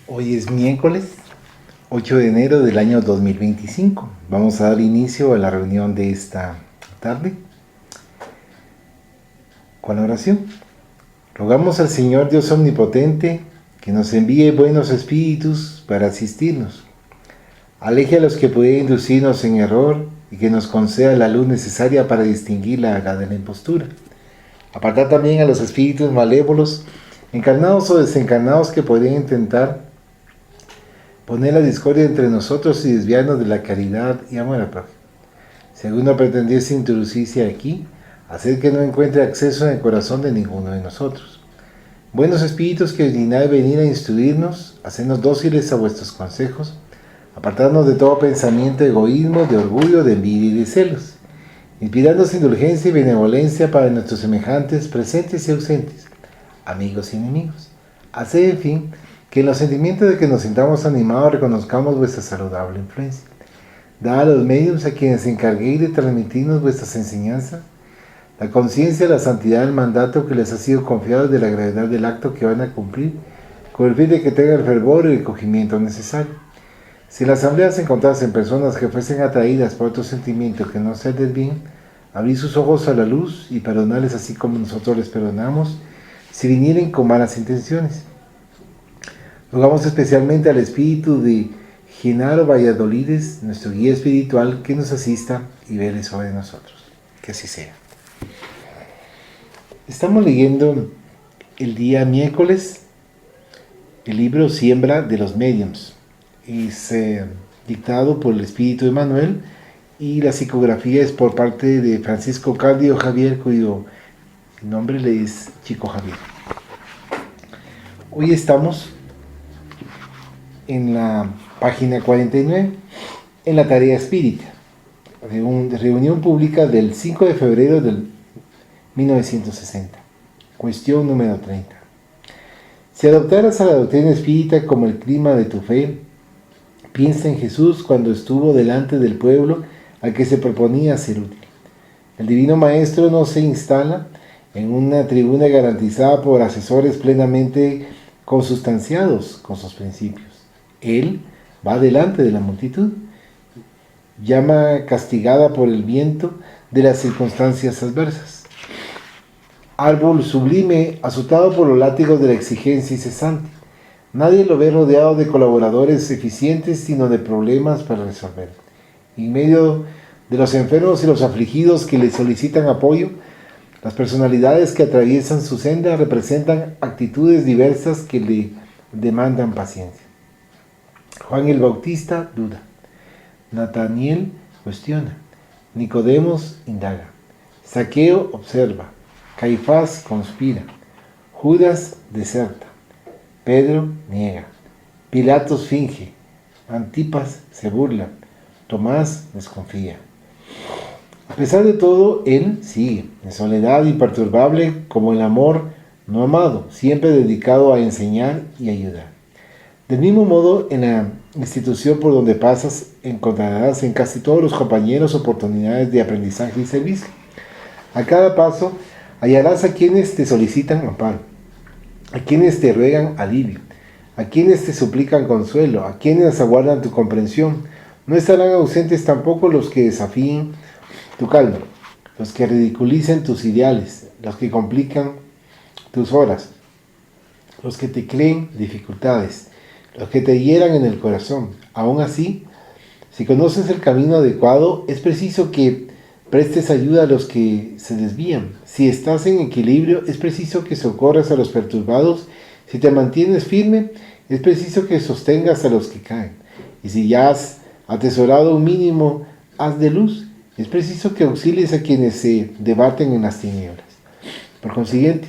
Hoy es miércoles 8 de enero del año 2025. Vamos a dar inicio a la reunión de esta tarde con la oración. Rogamos al Señor Dios Omnipotente que nos envíe buenos espíritus para asistirnos. Aleje a los que pueden inducirnos en error y que nos conceda la luz necesaria para distinguir la de la impostura. Apartar también a los espíritus malévolos, encarnados o desencarnados, que podrían intentar poner la discordia entre nosotros y desviarnos de la caridad y amor al prójimo. Si alguno pretendiese introducirse aquí, hacer que no encuentre acceso en el corazón de ninguno de nosotros. Buenos espíritus que dignad venir a instruirnos, hacernos dóciles a vuestros consejos, apartarnos de todo pensamiento de egoísmo, de orgullo, de envidia y de celos, inspirándonos indulgencia y benevolencia para nuestros semejantes, presentes y ausentes, amigos y enemigos. Haced, en fin, que en los sentimientos de que nos sintamos animados reconozcamos vuestra saludable influencia. Dad a los medios a quienes encarguéis de transmitirnos vuestras enseñanzas la conciencia de la santidad del mandato que les ha sido confiado, de la gravedad del acto que van a cumplir, con el fin de que tengan el fervor y el cogimiento necesario. Si en la asamblea se encontrasen personas que fuesen atraídas por otro sentimiento que no sea del bien, abrid sus ojos a la luz y perdonarles así como nosotros les perdonamos, si vinieren con malas intenciones. Rogamos especialmente al espíritu de Genaro Valladolides, nuestro guía espiritual, que nos asista y vele sobre nosotros. Que así sea. Estamos leyendo el día miércoles el libro Siembra de los Mediums. Es dictado por el espíritu de Manuel y la psicografía es por parte de Francisco Cándido Javier, cuyo nombre le es Chico Javier. Hoy estamos en la página 49, en la tarea espírita, reunión pública del 5 de febrero del 1960. Cuestión número 30. Si adoptaras a la doctrina espírita como el clima de tu fe, piensa en Jesús cuando estuvo delante del pueblo al que se proponía ser útil. El divino maestro no se instala en una tribuna garantizada por asesores plenamente consustanciados con sus principios. Él va delante de la multitud, llama castigada por el viento de las circunstancias adversas. Árbol sublime, azotado por los látigos de la exigencia incesante. Nadie lo ve rodeado de colaboradores eficientes, sino de problemas para resolver. En medio de los enfermos y los afligidos que le solicitan apoyo, las personalidades que atraviesan su senda representan actitudes diversas que le demandan paciencia. Juan el Bautista duda. Nataniel cuestiona. Nicodemos indaga. Zaqueo observa. Caifás conspira. Judas deserta. Pedro niega. Pilatos finge. Antipas se burla. Tomás desconfía. A pesar de todo, él sigue, en soledad imperturbable como el amor no amado, siempre dedicado a enseñar y ayudar. Del mismo modo, en la institución por donde pasas, encontrarás en casi todos los compañeros oportunidades de aprendizaje y servicio. A cada paso, hallarás a quienes te solicitan amparo, a quienes te ruegan alivio, a quienes te suplican consuelo, a quienes aguardan tu comprensión. No estarán ausentes tampoco los que desafíen tu calma, los que ridiculicen tus ideales, los que complican tus horas, los que te creen dificultades, los que te hieran en el corazón. Aún así, si conoces el camino adecuado, es preciso que prestes ayuda a los que se desvían. Si estás en equilibrio, es preciso que socorras a los perturbados. Si te mantienes firme, es preciso que sostengas a los que caen. Y si ya has atesorado un mínimo haz de luz, es preciso que auxilies a quienes se debaten en las tinieblas. Por consiguiente,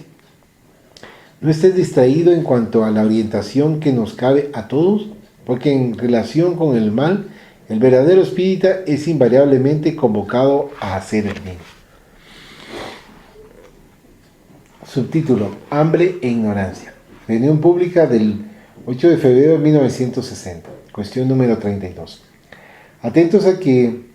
no estés distraído en cuanto a la orientación que nos cabe a todos, porque en relación con el mal, el verdadero espírita es invariablemente convocado a hacer el bien. Subtítulo: Hambre e ignorancia. Reunión pública del 8 de febrero de 1960. Cuestión número 32. Atentos a que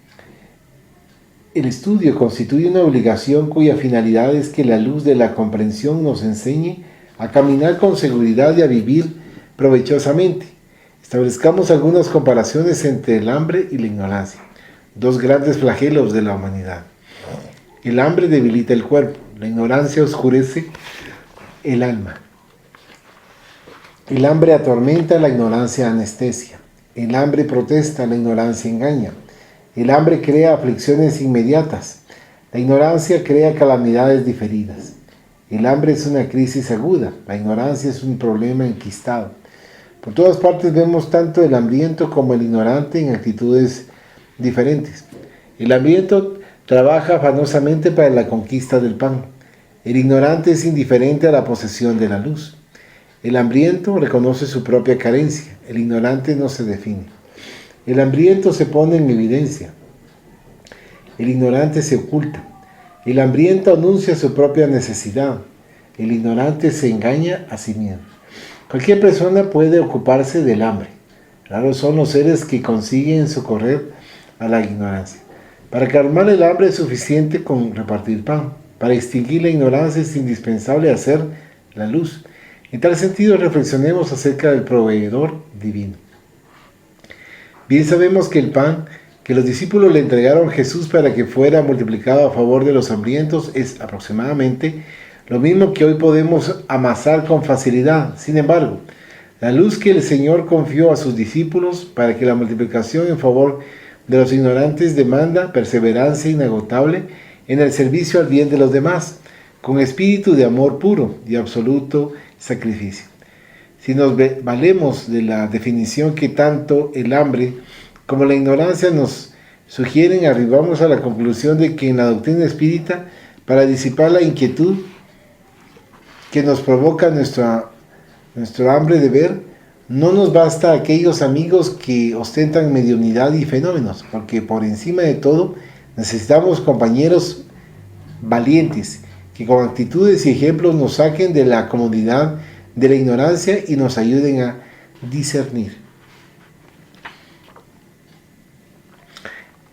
el estudio constituye una obligación cuya finalidad es que la luz de la comprensión nos enseñe a caminar con seguridad y a vivir provechosamente. Establezcamos algunas comparaciones entre el hambre y la ignorancia, dos grandes flagelos de la humanidad. El hambre debilita el cuerpo, la ignorancia oscurece el alma. El hambre atormenta, la ignorancia anestesia. El hambre protesta, la ignorancia engaña. El hambre crea aflicciones inmediatas. La ignorancia crea calamidades diferidas. El hambre es una crisis aguda. La ignorancia es un problema enquistado. Por todas partes vemos tanto el hambriento como el ignorante en actitudes diferentes. El hambriento trabaja afanosamente para la conquista del pan. El ignorante es indiferente a la posesión de la luz. El hambriento reconoce su propia carencia. El ignorante no se define. El hambriento se pone en evidencia. El ignorante se oculta. El hambriento anuncia su propia necesidad. El ignorante se engaña a sí mismo. Cualquier persona puede ocuparse del hambre. Raros son los seres que consiguen socorrer a la ignorancia. Para calmar el hambre es suficiente con repartir pan. Para extinguir la ignorancia es indispensable hacer la luz. En tal sentido, reflexionemos acerca del proveedor divino. Bien sabemos que el pan que los discípulos le entregaron a Jesús para que fuera multiplicado a favor de los hambrientos es aproximadamente lo mismo que hoy podemos amasar con facilidad. Sin embargo, la luz que el Señor confió a sus discípulos para que la multiplicación en favor de los ignorantes demanda perseverancia inagotable en el servicio al bien de los demás, con espíritu de amor puro y absoluto sacrificio. Si nos valemos de la definición que tanto el hambre como la ignorancia nos sugieren, arribamos a la conclusión de que en la doctrina espírita, para disipar la inquietud que nos provoca nuestro hambre de ver, no nos basta aquellos amigos que ostentan mediunidad y fenómenos, porque por encima de todo necesitamos compañeros valientes que con actitudes y ejemplos nos saquen de la comodidad de la ignorancia y nos ayuden a discernir.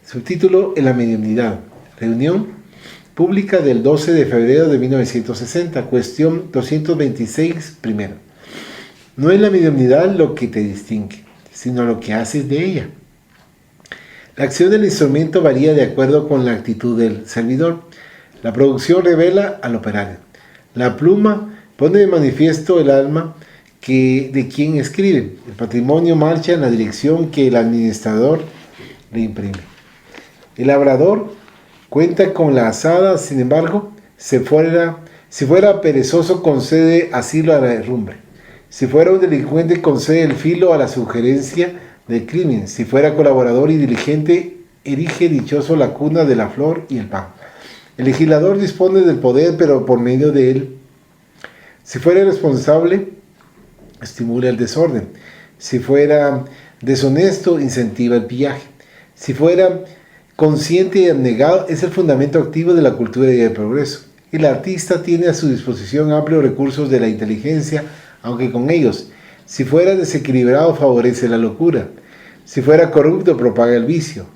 Subtítulo: en la mediunidad. Reunión pública del 12 de febrero de 1960. Cuestión 226, primero. No es la mediunidad lo que te distingue, sino lo que haces de ella. La acción del instrumento varía de acuerdo con la actitud del servidor. La producción revela al operario. La pluma pone de manifiesto el alma de quien escribe. El patrimonio marcha en la dirección que el administrador le imprime. El labrador cuenta con la azada, sin embargo, si fuera perezoso, concede asilo a la herrumbre. Si fuera un delincuente, concede el filo a la sugerencia del crimen. Si fuera colaborador y diligente, erige dichoso la cuna de la flor y el pan. El legislador dispone del poder, pero por medio de él. Si fuera irresponsable, estimula el desorden. Si fuera deshonesto, incentiva el pillaje. Si fuera consciente y abnegado, es el fundamento activo de la cultura y del progreso. El artista tiene a su disposición amplios recursos de la inteligencia, aunque con ellos, si fuera desequilibrado, favorece la locura. Si fuera corrupto, propaga el vicio.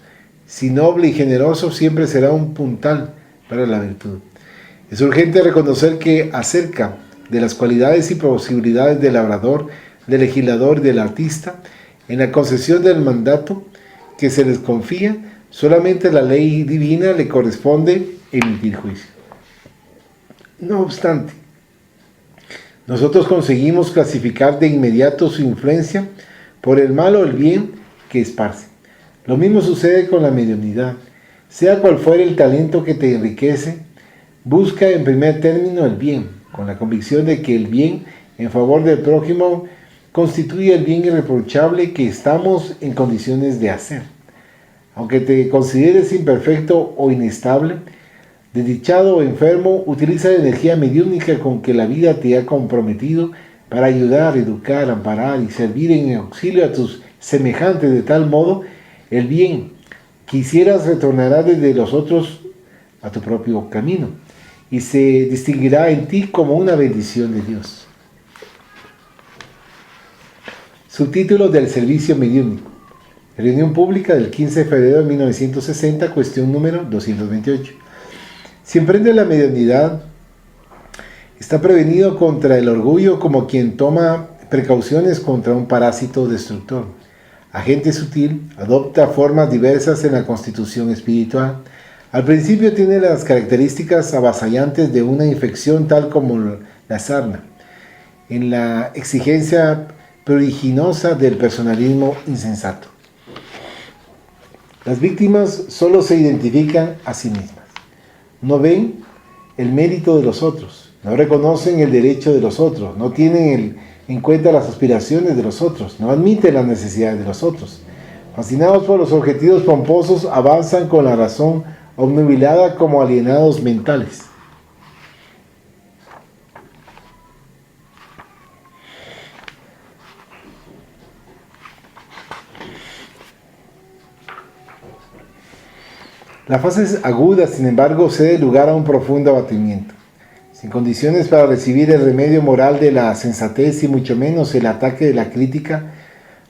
Si noble y generoso, siempre será un puntal para la virtud. Es urgente reconocer que acerca de las cualidades y posibilidades del labrador, del legislador y del artista, en la concesión del mandato que se les confía, solamente la ley divina le corresponde emitir juicio. No obstante, nosotros conseguimos clasificar de inmediato su influencia por el mal o el bien que esparce. Lo mismo sucede con la mediunidad. Sea cual fuere el talento que te enriquece, busca en primer término el bien, con la convicción de que el bien en favor del prójimo constituye el bien irreprochable que estamos en condiciones de hacer. Aunque te consideres imperfecto o inestable, desdichado o enfermo, utiliza la energía mediúnica con que la vida te ha comprometido para ayudar, educar, amparar y servir en auxilio a tus semejantes. De tal modo, el bien que hicieras retornará desde los otros a tu propio camino y se distinguirá en ti como una bendición de Dios. Subtítulo del servicio mediúnico. Reunión pública del 15 de febrero de 1960, cuestión número 228. Si emprende la mediunidad, está prevenido contra el orgullo como quien toma precauciones contra un parásito destructor. Agente sutil, adopta formas diversas en la constitución espiritual. Al principio tiene las características avasallantes de una infección tal como la sarna, en la exigencia prodigiosa del personalismo insensato. Las víctimas solo se identifican a sí mismas. No ven el mérito de los otros, no reconocen el derecho de los otros, no tienen en cuenta las aspiraciones de los otros, no admiten las necesidades de los otros. Fascinados por los objetivos pomposos, avanzan con la razón obnubilada como alienados mentales. La fase aguda, sin embargo, cede lugar a un profundo abatimiento. Sin condiciones para recibir el remedio moral de la sensatez y mucho menos el ataque de la crítica,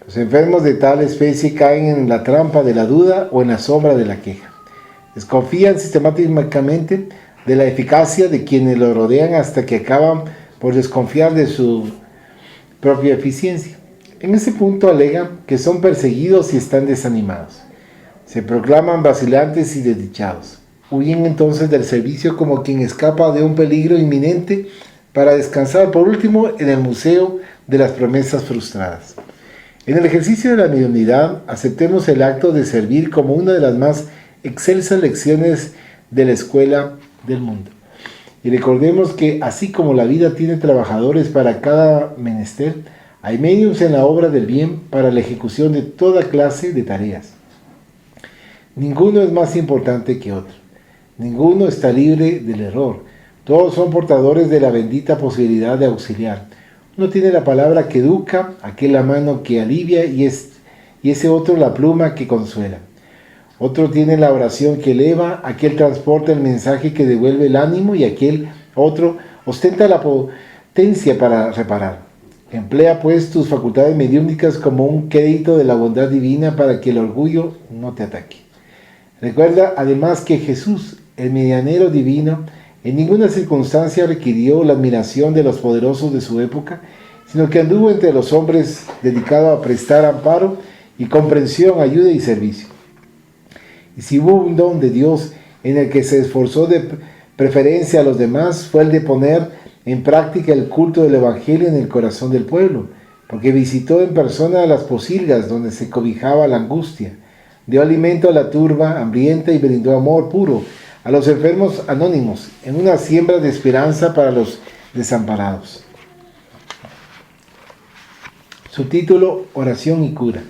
los enfermos de tal especie caen en la trampa de la duda o en la sombra de la queja. Desconfían sistemáticamente de la eficacia de quienes lo rodean hasta que acaban por desconfiar de su propia eficiencia. En ese punto alegan que son perseguidos y están desanimados. Se proclaman vacilantes y desdichados. Huyen entonces del servicio como quien escapa de un peligro inminente para descansar por último en el museo de las promesas frustradas. En el ejercicio de la mediunidad, aceptemos el acto de servir como una de las más excelsas lecciones de la escuela del mundo. Y recordemos que así como la vida tiene trabajadores para cada menester, hay medios en la obra del bien para la ejecución de toda clase de tareas. Ninguno es más importante que otro. Ninguno está libre del error. Todos son portadores de la bendita posibilidad de auxiliar. Uno tiene la palabra que educa, aquel la mano que alivia y ese otro la pluma que consuela. Otro tiene la oración que eleva, aquel transporta el mensaje que devuelve el ánimo y aquel otro ostenta la potencia para reparar. Emplea pues tus facultades mediúnicas como un crédito de la bondad divina para que el orgullo no te ataque. Recuerda además que Jesús, el medianero divino, en ninguna circunstancia requirió la admiración de los poderosos de su época, sino que anduvo entre los hombres dedicado a prestar amparo y comprensión, ayuda y servicio. Y si hubo un don de Dios en el que se esforzó de preferencia a los demás, fue el de poner en práctica el culto del Evangelio en el corazón del pueblo, porque visitó en persona las posilgas donde se cobijaba la angustia, dio alimento a la turba hambrienta y brindó amor puro a los enfermos anónimos, en una siembra de esperanza para los desamparados. Su título, Oración y Cura.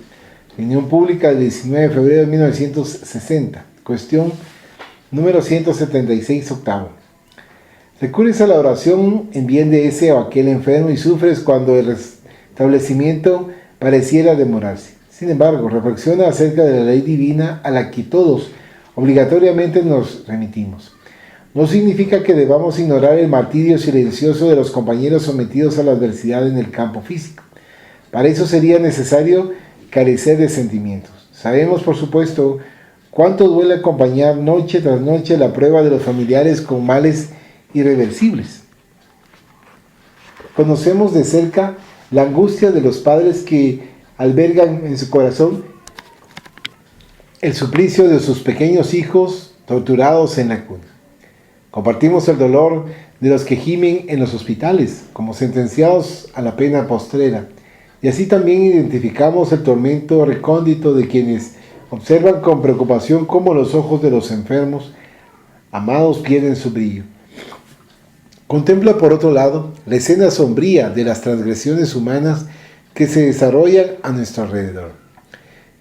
Reunión pública del 19 de febrero de 1960. Cuestión número 176, octavo. Recurres a la oración en bien de ese o aquel enfermo y sufres cuando el restablecimiento pareciera demorarse. Sin embargo, reflexiona acerca de la ley divina a la que todos obligatoriamente nos remitimos. No significa que debamos ignorar el martirio silencioso de los compañeros sometidos a la adversidad en el campo físico. Para eso sería necesario carecer de sentimientos. Sabemos, por supuesto, cuánto duele acompañar noche tras noche la prueba de los familiares con males irreversibles. Conocemos de cerca la angustia de los padres que albergan en su corazón el suplicio de sus pequeños hijos torturados en la cuna. Compartimos el dolor de los que gimen en los hospitales, como sentenciados a la pena postrera, y así también identificamos el tormento recóndito de quienes observan con preocupación cómo los ojos de los enfermos amados pierden su brillo. Contempla, por otro lado, la escena sombría de las transgresiones humanas que se desarrollan a nuestro alrededor.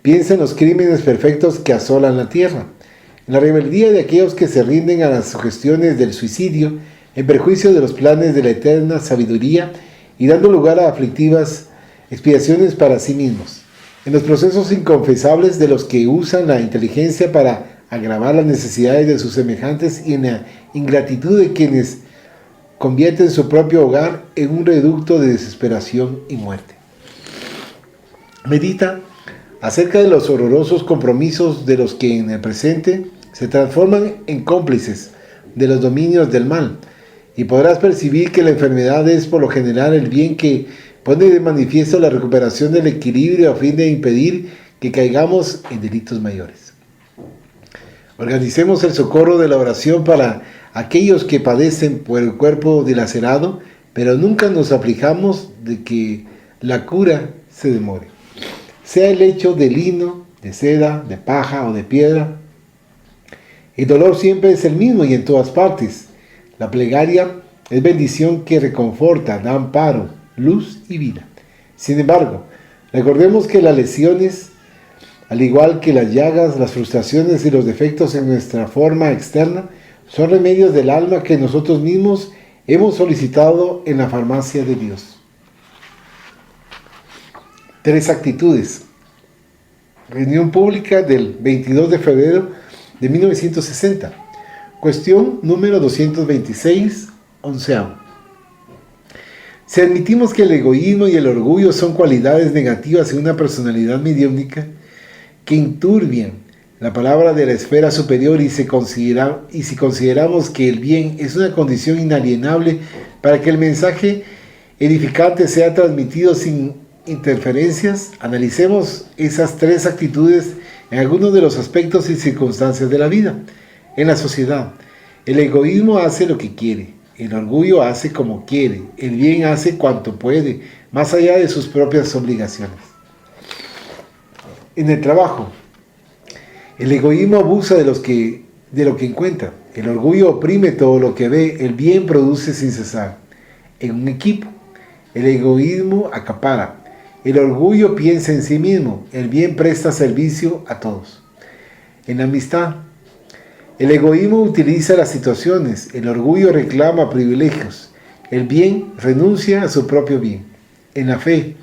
Piensa en los crímenes perfectos que asolan la tierra, en la rebeldía de aquellos que se rinden a las sugestiones del suicidio, en perjuicio de los planes de la eterna sabiduría y dando lugar a aflictivas expiaciones para sí mismos, en los procesos inconfesables de los que usan la inteligencia para agravar las necesidades de sus semejantes y en la ingratitud de quienes convierten su propio hogar en un reducto de desesperación y muerte. Medita acerca de los horrorosos compromisos de los que en el presente se transforman en cómplices de los dominios del mal, y podrás percibir que la enfermedad es por lo general el bien que pone de manifiesto la recuperación del equilibrio a fin de impedir que caigamos en delitos mayores. Organicemos el socorro de la oración para aquellos que padecen por el cuerpo dilacerado, pero nunca nos aflijamos de que la cura se demore. Sea el hecho de lino, de seda, de paja o de piedra, el dolor siempre es el mismo y en todas partes. La plegaria es bendición que reconforta, da amparo, luz y vida. Sin embargo, recordemos que las lesiones, al igual que las llagas, las frustraciones y los defectos en nuestra forma externa, son remedios del alma que nosotros mismos hemos solicitado en la farmacia de Dios. 3 actitudes. Reunión pública del 22 de febrero de 1960. Cuestión número 226, 11avo. Si admitimos que el egoísmo y el orgullo son cualidades negativas en una personalidad mediúnica que enturbian la palabra de la esfera superior y si consideramos que el bien es una condición inalienable para que el mensaje edificante sea transmitido sin interferencias, analicemos esas 3 actitudes en algunos de los aspectos y circunstancias de la vida. En la sociedad, el egoísmo hace lo que quiere, el orgullo hace como quiere, el bien hace cuanto puede, más allá de sus propias obligaciones. En el trabajo, el egoísmo abusa de lo que encuentra, el orgullo oprime todo lo que ve, el bien produce sin cesar. En un equipo, el egoísmo acapara, el orgullo piensa en sí mismo, el bien presta servicio a todos. En la amistad, el egoísmo utiliza las situaciones, el orgullo reclama privilegios, el bien renuncia a su propio bien. En la fe,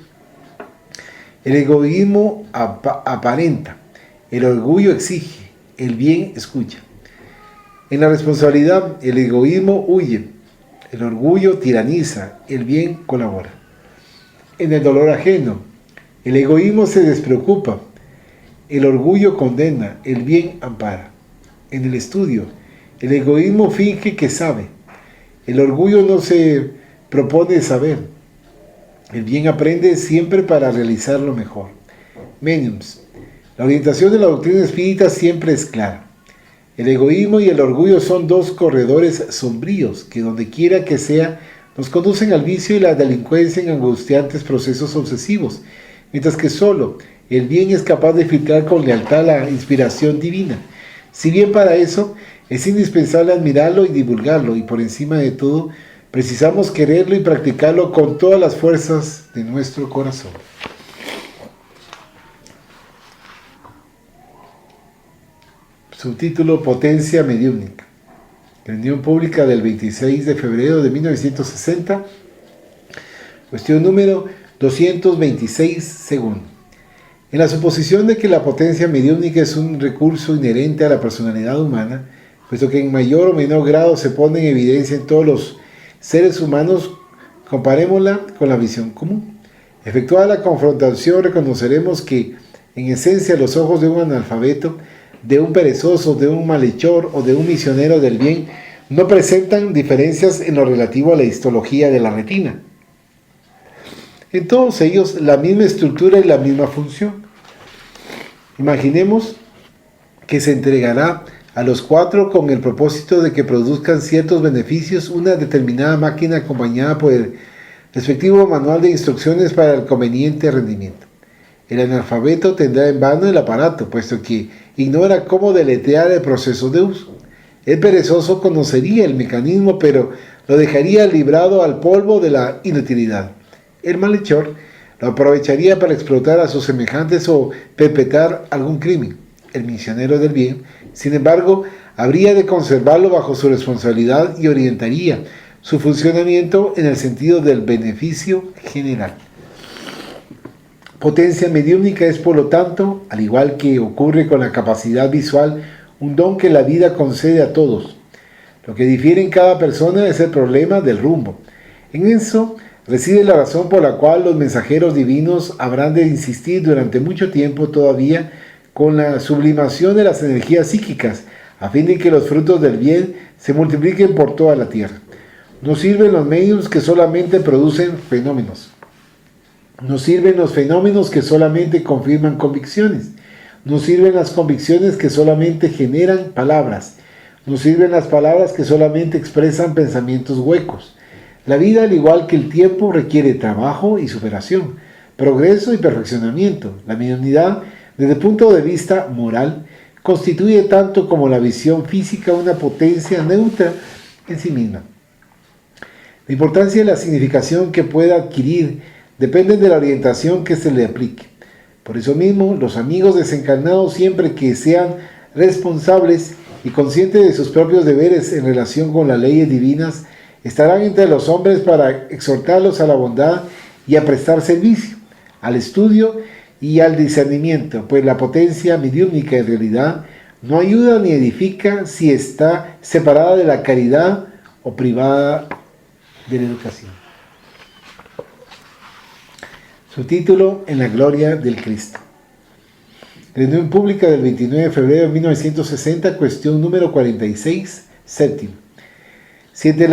el egoísmo aparenta, el orgullo exige, el bien escucha. En la responsabilidad, el egoísmo huye, el orgullo tiraniza, el bien colabora. En el dolor ajeno, el egoísmo se despreocupa, el orgullo condena, el bien ampara. En el estudio, el egoísmo finge que sabe, el orgullo no se propone saber, el bien aprende siempre para realizarlo mejor. Mediums, la orientación de la doctrina espírita siempre es clara. El egoísmo y el orgullo son 2 corredores sombríos que donde quiera que sea nos conducen al vicio y la delincuencia en angustiantes procesos obsesivos, mientras que solo el bien es capaz de filtrar con lealtad la inspiración divina. Si bien para eso es indispensable admirarlo y divulgarlo, y por encima de todo, precisamos quererlo y practicarlo con todas las fuerzas de nuestro corazón. Subtítulo: Potencia mediúnica. Reunión pública del 26 de febrero de 1960. Cuestión número 226, segundo. En la suposición de que la potencia mediúnica es un recurso inherente a la personalidad humana, puesto que en mayor o menor grado se pone en evidencia en todos los seres humanos, comparémosla con la visión común. Efectuada la confrontación, reconoceremos que, en esencia, los ojos de un analfabeto, de un perezoso, de un malhechor o de un misionero del bien no presentan diferencias en lo relativo a la histología de la retina. En todos ellos la misma estructura y la misma función. Imaginemos que se entregará a los 4 con el propósito de que produzcan ciertos beneficios una determinada máquina acompañada por el respectivo manual de instrucciones para el conveniente rendimiento. El analfabeto tendrá en vano el aparato, puesto que ignora cómo deletrear el proceso de uso. El perezoso conocería el mecanismo, pero lo dejaría librado al polvo de la inutilidad. El malhechor lo aprovecharía para explotar a sus semejantes o perpetrar algún crimen. El misionero del bien, sin embargo, habría de conservarlo bajo su responsabilidad y orientaría su funcionamiento en el sentido del beneficio general. Potencia mediúnica es, por lo tanto, al igual que ocurre con la capacidad visual, un don que la vida concede a todos. Lo que difiere en cada persona es el problema del rumbo. En eso reside la razón por la cual los mensajeros divinos habrán de insistir durante mucho tiempo todavía con la sublimación de las energías psíquicas, a fin de que los frutos del bien se multipliquen por toda la tierra. No sirven los medios que solamente producen fenómenos. Nos sirven los fenómenos que solamente confirman convicciones. Nos sirven las convicciones que solamente generan palabras. Nos sirven las palabras que solamente expresan pensamientos huecos. La vida, al igual que el tiempo, requiere trabajo y superación, progreso y perfeccionamiento. La mediunidad, desde el punto de vista moral, constituye tanto como la visión física una potencia neutra en sí misma. La importancia y la significación que pueda adquirir dependen de la orientación que se le aplique. Por eso mismo, los amigos desencarnados, siempre que sean responsables y conscientes de sus propios deberes en relación con las leyes divinas, estarán entre los hombres para exhortarlos a la bondad y a prestar servicio, al estudio y al discernimiento, pues la potencia mediúnica en realidad no ayuda ni edifica si está separada de la caridad o privada de la educación. Subtítulo: En la gloria del Cristo. Reunión pública del 29 de febrero de 1960, cuestión número 46, séptimo. Si entre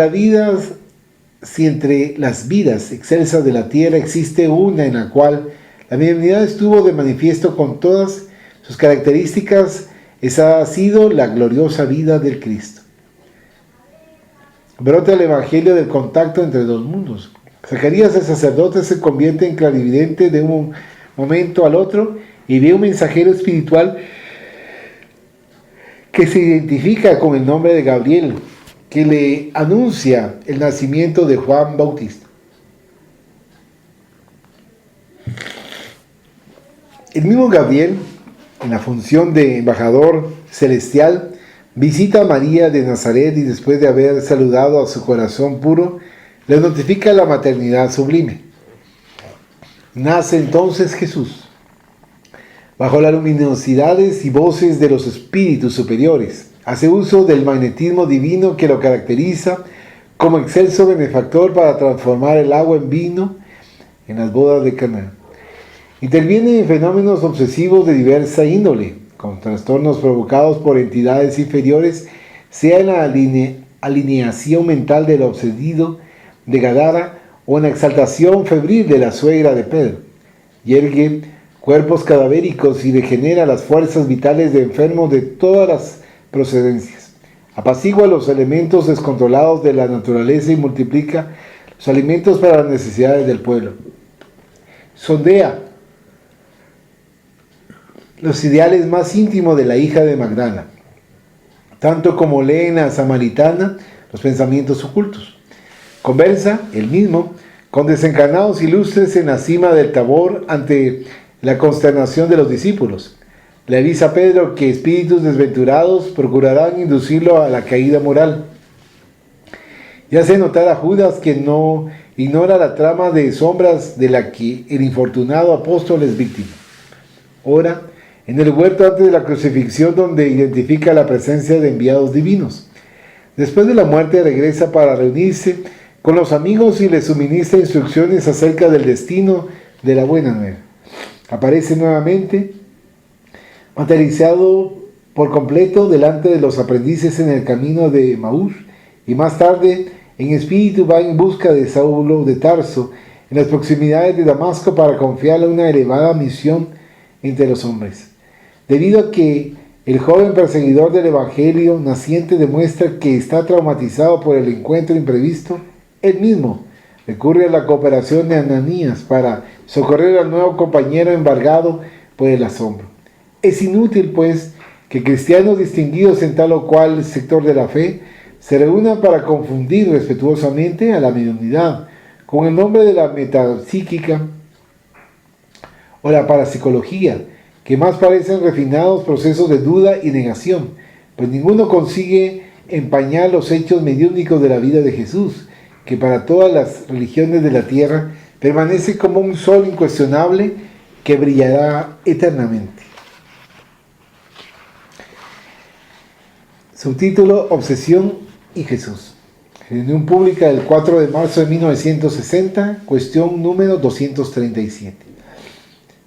las vidas excelsas de la tierra existe una en la cual la mediunidad estuvo de manifiesto con todas sus características, esa ha sido la gloriosa vida del Cristo. Brota el evangelio del contacto entre dos mundos. Zacarías, el sacerdote, se convierte en clarividente de un momento al otro y ve un mensajero espiritual que se identifica con el nombre de Gabriel, que le anuncia el nacimiento de Juan Bautista. El mismo Gabriel, en la función de embajador celestial, visita a María de Nazaret y, después de haber saludado a su corazón puro, le notifica la maternidad sublime. Nace entonces Jesús, bajo las luminosidades y voces de los espíritus superiores. Hace uso del magnetismo divino que lo caracteriza como excelso benefactor para transformar el agua en vino en las bodas de Caná. Interviene en fenómenos obsesivos de diversa índole, con trastornos provocados por entidades inferiores, sea en la alineación mental del obsedido de Gadara o en la exaltación febril de la suegra de Pedro. Yergue cuerpos cadavéricos y degenera las fuerzas vitales de enfermos de todas las procedencias. Apacigua los elementos descontrolados de la naturaleza y multiplica los alimentos para las necesidades del pueblo. Sondea los ideales más íntimos de la hija de Magdala, tanto como lee en la samaritana los pensamientos ocultos. Conversa, él mismo, con desencarnados ilustres en la cima del Tabor ante la consternación de los discípulos. Le avisa a Pedro que espíritus desventurados procurarán inducirlo a la caída moral. Y hace notar a Judas que no ignora la trama de sombras de la que el infortunado apóstol es víctima. Ora en el huerto antes de la crucifixión, donde identifica la presencia de enviados divinos. Después de la muerte regresa para reunirse con los amigos y les suministra instrucciones acerca del destino de la buena nueva. Aparece nuevamente, materializado por completo delante de los aprendices en el camino de Emaús, y más tarde en espíritu va en busca de Saulo de Tarso en las proximidades de Damasco para confiarle una elevada misión entre los hombres. Debido a que el joven perseguidor del Evangelio naciente demuestra que está traumatizado por el encuentro imprevisto, él mismo recurre a la cooperación de Ananías para socorrer al nuevo compañero embargado por el asombro. Es inútil, pues, que cristianos distinguidos en tal o cual sector de la fe se reúnan para confundir respetuosamente a la mediunidad con el nombre de la metapsíquica o la parapsicología, que más parecen refinados procesos de duda y negación, pues ninguno consigue empañar los hechos mediúnicos de la vida de Jesús, que para todas las religiones de la tierra permanece como un sol incuestionable que brillará eternamente. Subtítulo: Obsesión y Jesús. Reunión pública del 4 de marzo de 1960, cuestión número 237.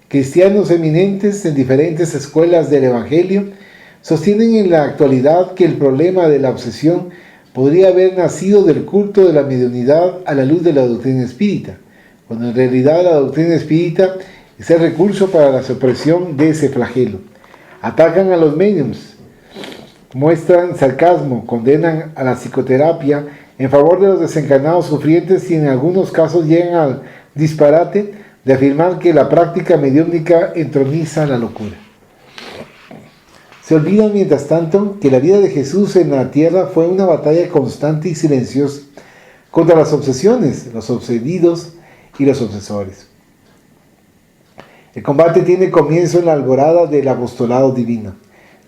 Cristianos eminentes en diferentes escuelas del Evangelio sostienen en la actualidad que el problema de la obsesión podría haber nacido del culto de la mediunidad a la luz de la doctrina espírita, cuando en realidad la doctrina espírita es el recurso para la supresión de ese flagelo. Atacan a los mediums, muestran sarcasmo, condenan a la psicoterapia en favor de los desencarnados sufrientes y en algunos casos llegan al disparate de afirmar que la práctica mediúmnica entroniza la locura. Se olvidan, mientras tanto, que la vida de Jesús en la tierra fue una batalla constante y silenciosa contra las obsesiones, los obsedidos y los obsesores. El combate tiene comienzo en la alborada del apostolado divino.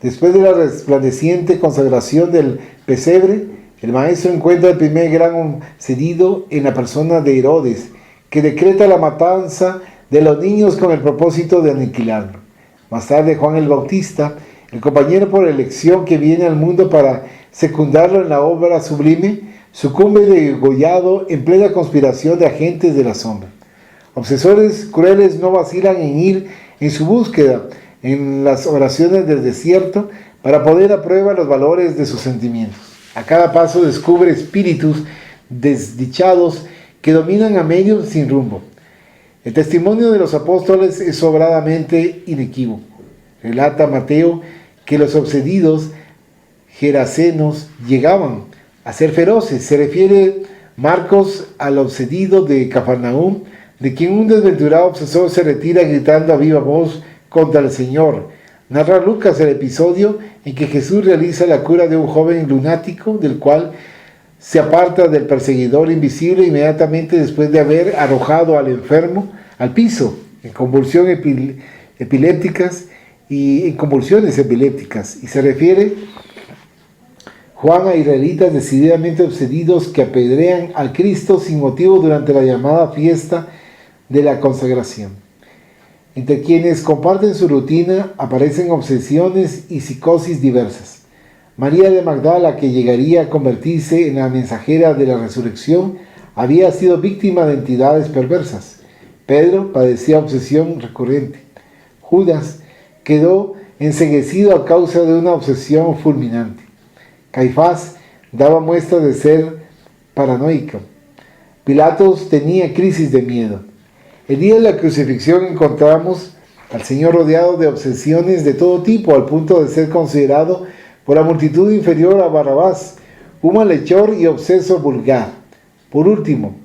Después de la resplandeciente consagración del pesebre, el maestro encuentra el primer gran obsedido en la persona de Herodes, que decreta la matanza de los niños con el propósito de aniquilarlo. Más tarde, Juan el Bautista, el compañero por elección que viene al mundo para secundarlo en la obra sublime, sucumbe degollado en plena conspiración de agentes de la sombra. Obsesores crueles no vacilan en ir en su búsqueda en las oraciones del desierto para poner a prueba los valores de sus sentimientos. A cada paso descubre espíritus desdichados que dominan a medios sin rumbo. El testimonio de los apóstoles es sobradamente inequívoco. Relata Mateo que los obsedidos gerasenos llegaban a ser feroces. Se refiere Marcos al obsedido de Cafarnaúm, de quien un desventurado obsesor se retira gritando a viva voz contra el Señor. Narra Lucas el episodio en que Jesús realiza la cura de un joven lunático, del cual se aparta del perseguidor invisible inmediatamente después de haber arrojado al enfermo al piso en convulsiones epilépticas y se refiere Juan a israelitas decididamente obsedidos que apedrean al Cristo sin motivo durante la llamada fiesta de la consagración. Entre quienes comparten su rutina aparecen obsesiones y psicosis diversas. María de Magdala, que llegaría a convertirse en la mensajera de la resurrección, había sido víctima de entidades perversas. Pedro padecía obsesión recurrente. Judas quedó enceguecido a causa de una obsesión fulminante. Caifás daba muestra de ser paranoico. Pilatos tenía crisis de miedo. El día de la crucifixión encontramos al Señor rodeado de obsesiones de todo tipo, al punto de ser considerado por la multitud inferior a Barrabás, un malhechor y obseso vulgar. Por último,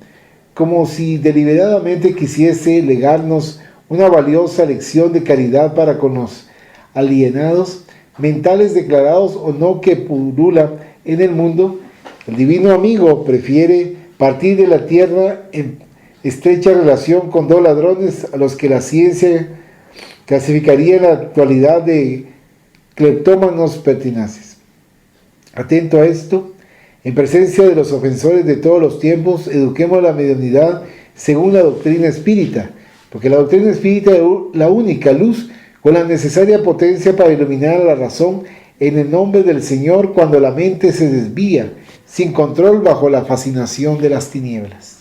como si deliberadamente quisiese legarnos una valiosa lección de caridad para con los alienados, mentales declarados o no que pululan en el mundo, el divino amigo prefiere partir de la tierra en estrecha relación con dos ladrones a los que la ciencia clasificaría en la actualidad de cleptómanos pertinaces. Atento a esto, en presencia de los ofensores de todos los tiempos, eduquemos la mediunidad según la doctrina espírita, porque la doctrina espírita es la única luz con la necesaria potencia para iluminar a la razón en el nombre del Señor cuando la mente se desvía sin control bajo la fascinación de las tinieblas.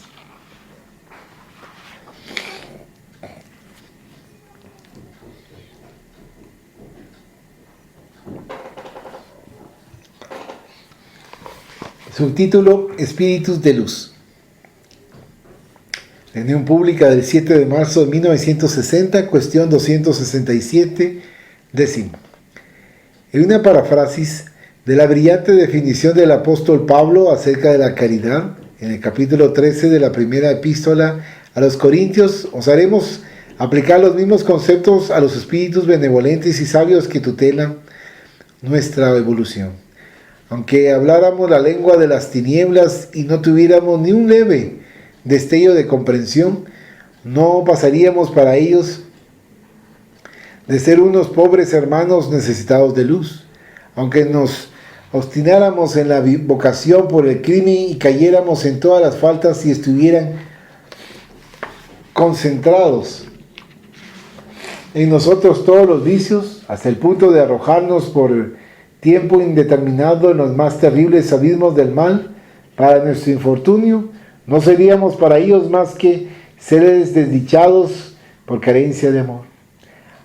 Subtítulo: Espíritus de Luz. Reunión pública del 7 de marzo de 1960, cuestión 267, décimo. En una paráfrasis de la brillante definición del apóstol Pablo acerca de la caridad, en el capítulo 13 de la primera epístola a los Corintios, os haremos aplicar los mismos conceptos a los espíritus benevolentes y sabios que tutelan nuestra evolución. Aunque habláramos la lengua de las tinieblas y no tuviéramos ni un leve destello de comprensión, no pasaríamos para ellos de ser unos pobres hermanos necesitados de luz. Aunque nos obstináramos en la vocación por el crimen y cayéramos en todas las faltas y estuvieran concentrados en nosotros todos los vicios, hasta el punto de arrojarnos por tiempo indeterminado en los más terribles abismos del mal, para nuestro infortunio, no seríamos para ellos más que seres desdichados por carencia de amor.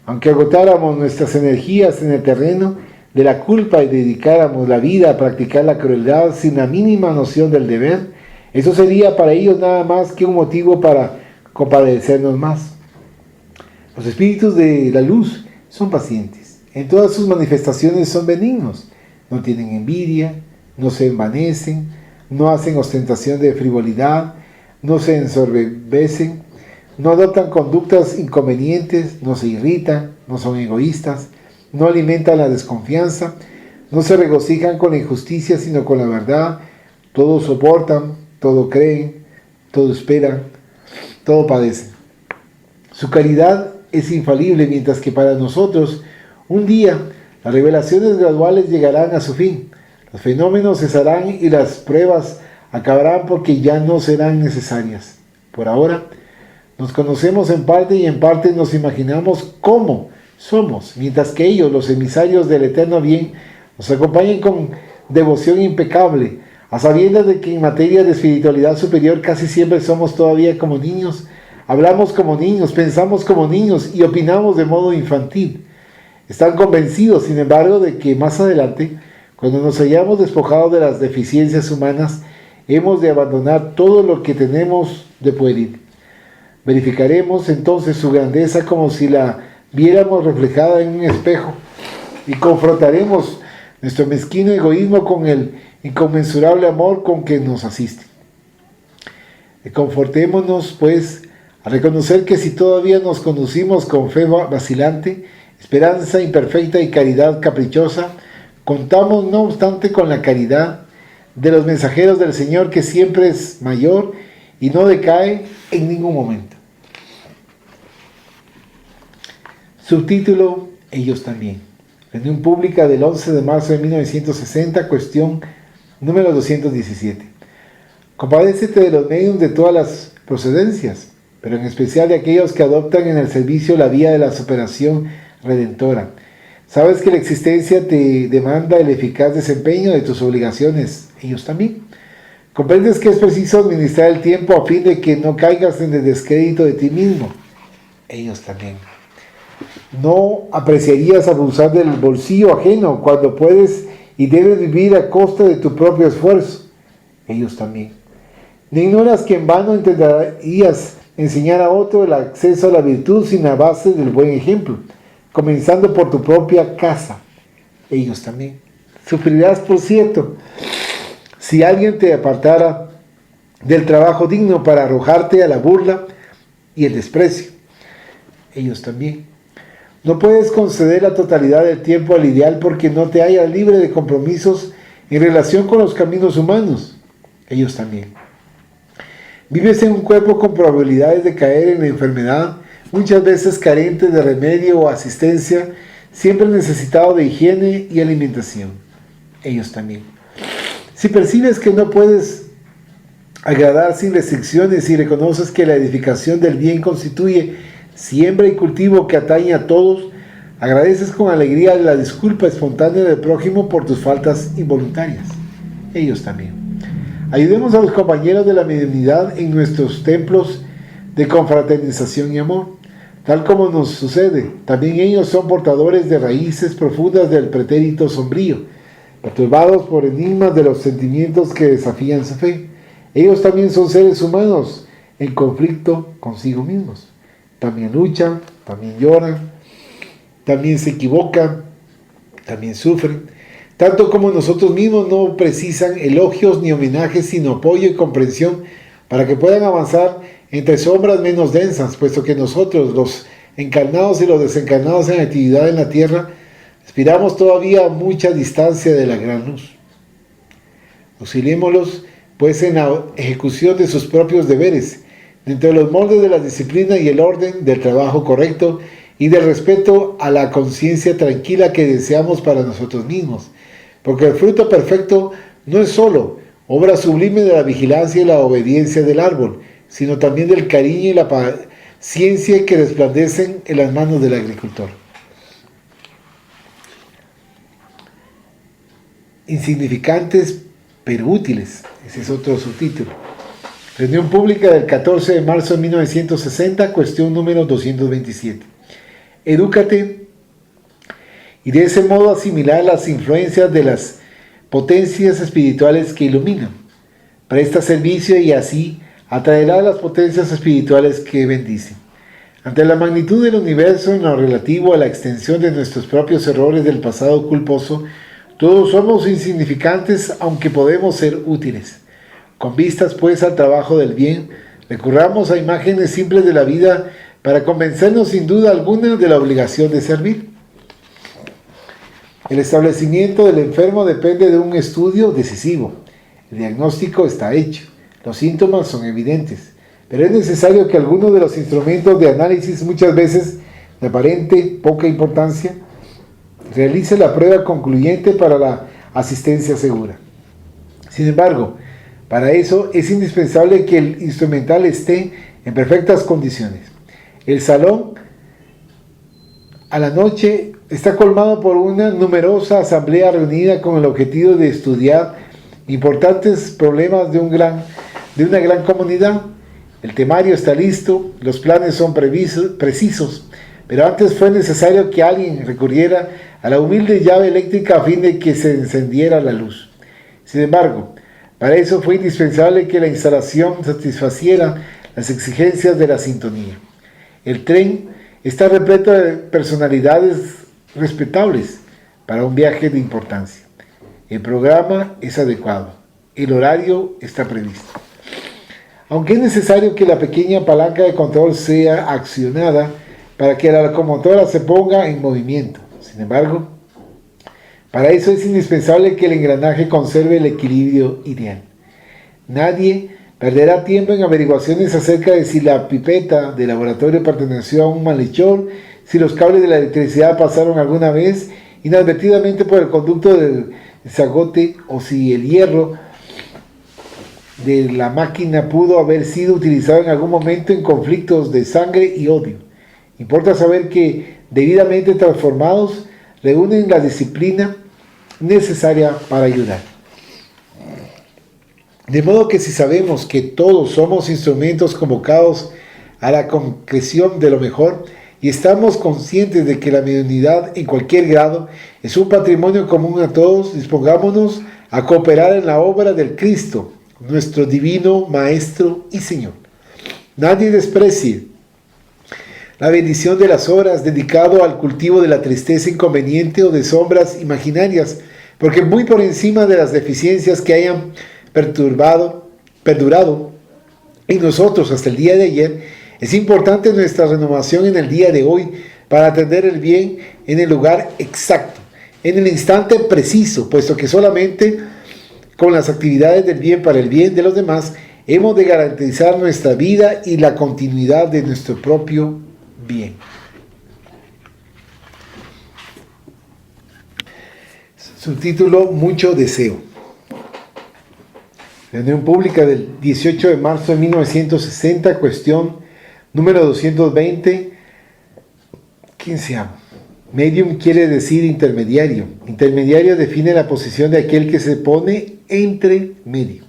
Aunque agotáramos nuestras energías en el terreno de la culpa y dedicáramos la vida a practicar la crueldad sin la mínima noción del deber, eso sería para ellos nada más que un motivo para compadecernos más. Los espíritus de la luz son pacientes. En todas sus manifestaciones son benignos. No tienen envidia, no se envanecen, no hacen ostentación de frivolidad, no se ensoberbecen, no adoptan conductas inconvenientes, no se irritan, no son egoístas, no alimentan la desconfianza, no se regocijan con la injusticia, sino con la verdad. Todo soportan, todo creen, todo esperan, todo padecen. Su caridad es infalible, mientras que para nosotros, un día, las revelaciones graduales llegarán a su fin. Los fenómenos cesarán y las pruebas acabarán porque ya no serán necesarias. Por ahora, nos conocemos en parte y en parte nos imaginamos cómo somos, mientras que ellos, los emisarios del eterno bien, nos acompañan con devoción impecable, a sabiendas de que en materia de espiritualidad superior casi siempre somos todavía como niños, hablamos como niños, pensamos como niños y opinamos de modo infantil. Están convencidos, sin embargo, de que más adelante, cuando nos hayamos despojado de las deficiencias humanas, hemos de abandonar todo lo que tenemos de pueril. Verificaremos entonces su grandeza como si la viéramos reflejada en un espejo y confrontaremos nuestro mezquino egoísmo con el inconmensurable amor con que nos asiste. Confortémonos, pues, a reconocer que si todavía nos conducimos con fe vacilante, esperanza imperfecta y caridad caprichosa, contamos no obstante con la caridad de los mensajeros del Señor, que siempre es mayor y no decae en ningún momento. Subtítulo: Ellos también. Reunión pública del 11 de marzo de 1960, cuestión número 217. Compadécete de los medios de todas las procedencias, pero en especial de aquellos que adoptan en el servicio la vía de la superación redentora. Sabes que la existencia te demanda el eficaz desempeño de tus obligaciones. Ellos también. Comprendes que es preciso administrar el tiempo a fin de que no caigas en el descrédito de ti mismo. Ellos también. No apreciarías abusar del bolsillo ajeno cuando puedes y debes vivir a costa de tu propio esfuerzo. Ellos también. No ignoras que en vano intentarías enseñar a otro el acceso a la virtud sin la base del buen ejemplo, comenzando por tu propia casa. Ellos también. Sufrirás, por cierto, si alguien te apartara del trabajo digno para arrojarte a la burla y el desprecio. Ellos también. No puedes conceder la totalidad del tiempo al ideal porque no te hallas libre de compromisos en relación con los caminos humanos. Ellos también. Vives en un cuerpo con probabilidades de caer en la enfermedad, muchas veces carente de remedio o asistencia, siempre necesitado de higiene y alimentación. Ellos también. Si percibes que no puedes agradar sin restricciones y reconoces que la edificación del bien constituye siembra y cultivo que atañe a todos, agradeces con alegría la disculpa espontánea del prójimo por tus faltas involuntarias. Ellos también. Ayudemos a los compañeros de la mediunidad en nuestros templos de confraternización y amor. Tal como nos sucede, también ellos son portadores de raíces profundas del pretérito sombrío, perturbados por enigmas de los sentimientos que desafían su fe. Ellos también son seres humanos en conflicto consigo mismos. También luchan, también lloran, también se equivocan, también sufren. Tanto como nosotros mismos no precisan elogios ni homenajes, sino apoyo y comprensión para que puedan avanzar entre sombras menos densas, puesto que nosotros, los encarnados y los desencarnados en actividad en la tierra, aspiramos todavía a mucha distancia de la gran luz. Auxiliémoslos, pues, en la ejecución de sus propios deberes, dentro de los moldes de la disciplina y el orden del trabajo correcto y del respeto a la conciencia tranquila que deseamos para nosotros mismos, porque el fruto perfecto no es solo obra sublime de la vigilancia y la obediencia del árbol, sino también del cariño y la paciencia que resplandecen en las manos del agricultor. Insignificantes pero útiles, ese es otro subtítulo. Reunión pública del 14 de marzo de 1960, cuestión número 227. Edúcate y de ese modo asimilar las influencias de las potencias espirituales que iluminan. Presta servicio y así atraerá a las potencias espirituales que bendicen. Ante la magnitud del universo en lo relativo a la extensión de nuestros propios errores del pasado culposo, todos somos insignificantes, aunque podemos ser útiles. Con vistas pues al trabajo del bien, recurramos a imágenes simples de la vida para convencernos sin duda alguna de la obligación de servir. El establecimiento del enfermo depende de un estudio decisivo. El diagnóstico está hecho, los síntomas son evidentes, pero es necesario que algunos de los instrumentos de análisis, muchas veces de aparente poca importancia, realice la prueba concluyente para la asistencia segura. Sin embargo, para eso es indispensable que el instrumental esté en perfectas condiciones. El salón a la noche está colmado por una numerosa asamblea reunida con el objetivo de estudiar importantes problemas de una gran comunidad. El temario está listo, los planes son precisos, pero antes fue necesario que alguien recurriera a la humilde llave eléctrica a fin de que se encendiera la luz. Sin embargo, para eso fue indispensable que la instalación satisfaciera las exigencias de la sintonía. El tren está repleto de personalidades respetables para un viaje de importancia. El programa es adecuado, el horario está previsto. Aunque es necesario que la pequeña palanca de control sea accionada para que la locomotora se ponga en movimiento. Sin embargo, para eso es indispensable que el engranaje conserve el equilibrio ideal. Nadie perderá tiempo en averiguaciones acerca de si la pipeta de laboratorio perteneció a un malhechor, si los cables de la electricidad pasaron alguna vez inadvertidamente por el conducto del zagote, o si el hierro de la máquina pudo haber sido utilizado en algún momento en conflictos de sangre y odio. Importa saber que, debidamente transformados, reúnen la disciplina necesaria para ayudar. De modo que si sabemos que todos somos instrumentos convocados a la concreción de lo mejor y estamos conscientes de que la mediunidad en cualquier grado es un patrimonio común a todos, dispongámonos a cooperar en la obra del Cristo, nuestro divino Maestro y Señor. Nadie desprecie la bendición de las horas dedicado al cultivo de la tristeza inconveniente o de sombras imaginarias, porque muy por encima de las deficiencias que hayan perdurado en nosotros hasta el día de ayer, es importante nuestra renovación en el día de hoy para atender el bien en el lugar exacto, en el instante preciso, puesto que solamente con las actividades del bien para el bien de los demás hemos de garantizar nuestra vida y la continuidad de nuestro propio bien. Subtítulo: Mucho deseo. Reunión pública del 18 de marzo de 1960, cuestión número 220, 15. Medium quiere decir intermediario. Intermediario define la posición de aquel que se pone entre medio.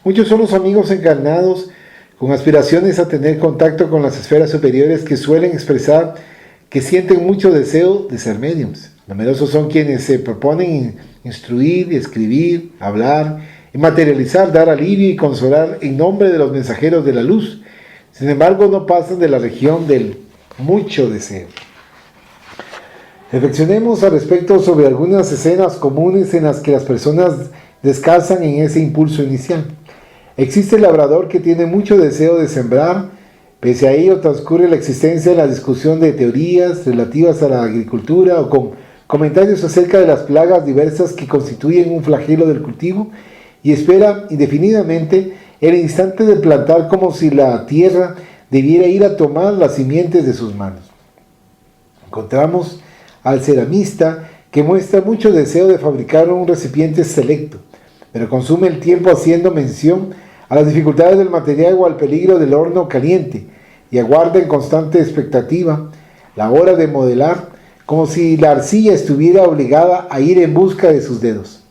Muchos son los amigos encarnados con aspiraciones a tener contacto con las esferas superiores que suelen expresar que sienten mucho deseo de ser mediums. Numerosos son quienes se proponen instruir, escribir, hablar, materializar, dar alivio y consolar en nombre de los mensajeros de la luz. Sin embargo, no pasan de la región del mucho deseo. Reflexionemos al respecto sobre algunas escenas comunes en las que las personas descansan en ese impulso inicial. Existe el labrador que tiene mucho deseo de sembrar, pese a ello transcurre la existencia en la discusión de teorías relativas a la agricultura o con comentarios acerca de las plagas diversas que constituyen un flagelo del cultivo, y espera indefinidamente el instante de plantar como si la tierra debiera ir a tomar las simientes de sus manos. Encontramos al ceramista que muestra mucho deseo de fabricar un recipiente selecto, pero consume el tiempo haciendo mención a las dificultades del material o al peligro del horno caliente, y aguarda en constante expectativa la hora de modelar, como si la arcilla estuviera obligada a ir en busca de sus dedos.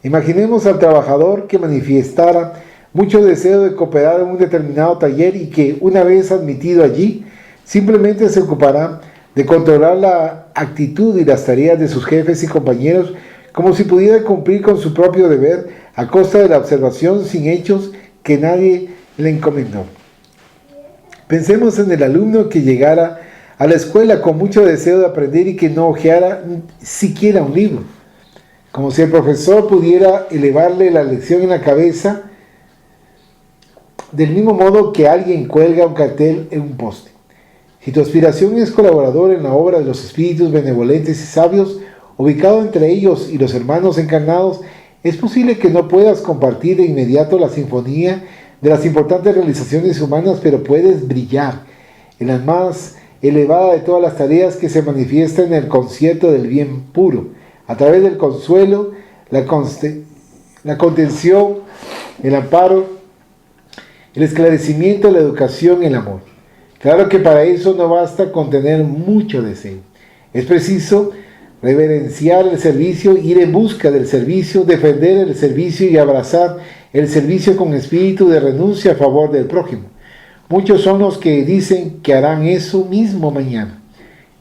Imaginemos al trabajador que manifestara mucho deseo de cooperar en un determinado taller y que, una vez admitido allí, simplemente se ocupará de controlar la actitud y las tareas de sus jefes y compañeros como si pudiera cumplir con su propio deber a costa de la observación sin hechos que nadie le encomendó. Pensemos en el alumno que llegara a la escuela con mucho deseo de aprender y que no hojeara siquiera un libro. Como si el profesor pudiera elevarle la lección en la cabeza, del mismo modo que alguien cuelga un cartel en un poste. Si tu aspiración es colaborador en la obra de los espíritus benevolentes y sabios, ubicado entre ellos y los hermanos encarnados, es posible que no puedas compartir de inmediato la sinfonía de las importantes realizaciones humanas, pero puedes brillar en la más elevada de todas las tareas que se manifiesta en el concierto del bien puro, a través del consuelo, la contención, el amparo, el esclarecimiento, la educación, el amor. Claro que para eso no basta con tener mucho deseo. Es preciso reverenciar el servicio, ir en busca del servicio, defender el servicio y abrazar el servicio con espíritu de renuncia a favor del prójimo. Muchos son los que dicen que harán eso mismo mañana.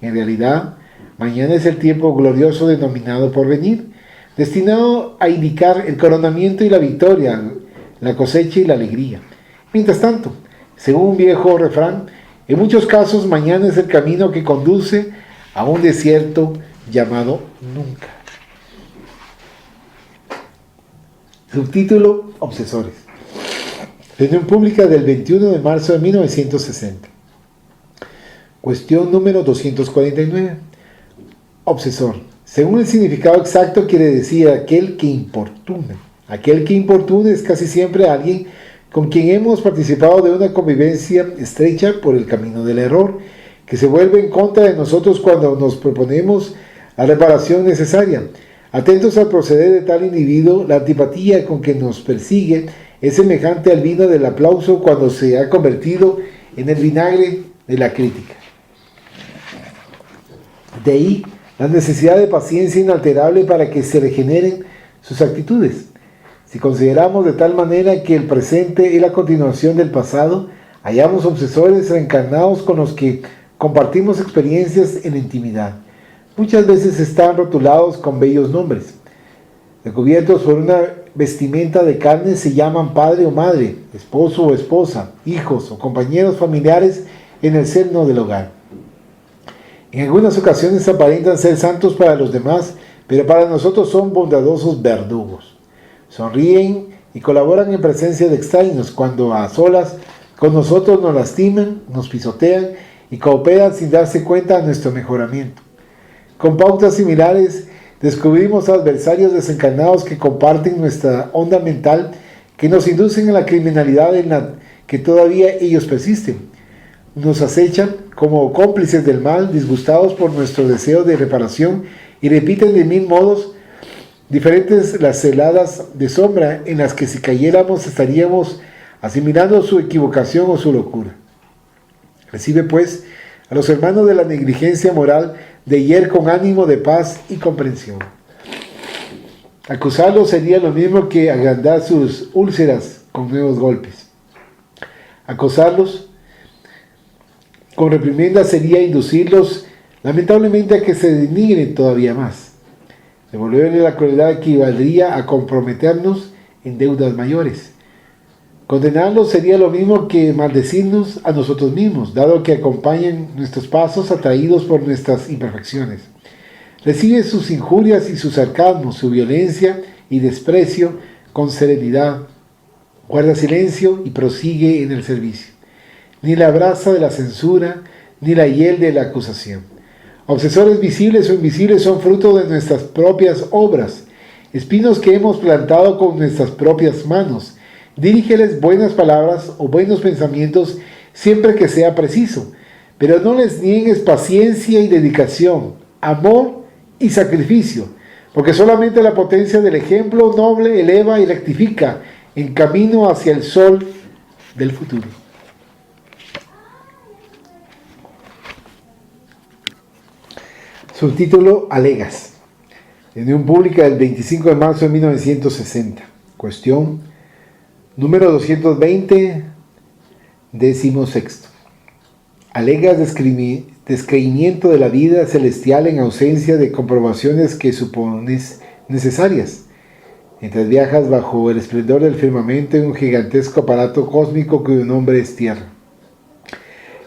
En realidad, mañana es el tiempo glorioso denominado porvenir, destinado a indicar el coronamiento y la victoria, la cosecha y la alegría. Mientras tanto, según un viejo refrán, en muchos casos mañana es el camino que conduce a un desierto llamado nunca. Subtítulo: Obsesores. Reunión pública del 21 de marzo de 1960. Cuestión número 249. Obsesor. Según el significado exacto, quiere decir aquel que importuna. Aquel que importuna es casi siempre alguien con quien hemos participado de una convivencia estrecha por el camino del error, que se vuelve en contra de nosotros cuando nos proponemos la reparación necesaria. Atentos al proceder de tal individuo, la antipatía con que nos persigue es semejante al vino del aplauso cuando se ha convertido en el vinagre de la crítica. De ahí la necesidad de paciencia inalterable para que se regeneren sus actitudes. Si consideramos de tal manera que el presente es la continuación del pasado, hallamos obsesores reencarnados con los que compartimos experiencias en la intimidad. Muchas veces están rotulados con bellos nombres. Recubiertos por una vestimenta de carne, se llaman padre o madre, esposo o esposa, hijos o compañeros familiares en el seno del hogar. En algunas ocasiones aparentan ser santos para los demás, pero para nosotros son bondadosos verdugos. Sonríen y colaboran en presencia de extraños cuando a solas con nosotros nos lastiman, nos pisotean y cooperan sin darse cuenta de nuestro mejoramiento. Con pautas similares descubrimos adversarios desencarnados que comparten nuestra onda mental, que nos inducen a la criminalidad en la que todavía ellos persisten. Nos acechan como cómplices del mal, disgustados por nuestro deseo de reparación, y repiten de mil modos diferentes las celadas de sombra en las que si cayéramos estaríamos asimilando su equivocación o su locura. Recibe pues a los hermanos de la negligencia moral de ayer con ánimo de paz y comprensión. Acusarlos sería lo mismo que agrandar sus úlceras con nuevos golpes. Acosarlos con reprimenda sería inducirlos lamentablemente a que se denigren todavía más. Devolverle la crueldad equivaldría a comprometernos en deudas mayores. Condenarlos sería lo mismo que maldecirnos a nosotros mismos, dado que acompañan nuestros pasos atraídos por nuestras imperfecciones. Recibe sus injurias y sus sarcasmos, su violencia y desprecio con serenidad. Guarda silencio y prosigue en el servicio. Ni la brasa de la censura, ni la hiel de la acusación. Obsesores visibles o invisibles son fruto de nuestras propias obras, espinos que hemos plantado con nuestras propias manos. Dirígeles buenas palabras o buenos pensamientos siempre que sea preciso, pero no les niegues paciencia y dedicación, amor y sacrificio, porque solamente la potencia del ejemplo noble eleva y rectifica en camino hacia el sol del futuro. Subtítulo: Alegas. Reunión pública del 25 de marzo de 1960. Cuestión número 220, 16. Alegas descreimiento de la vida celestial en ausencia de comprobaciones que supones necesarias. mientras viajas bajo el esplendor del firmamento en un gigantesco aparato cósmico cuyo nombre es Tierra,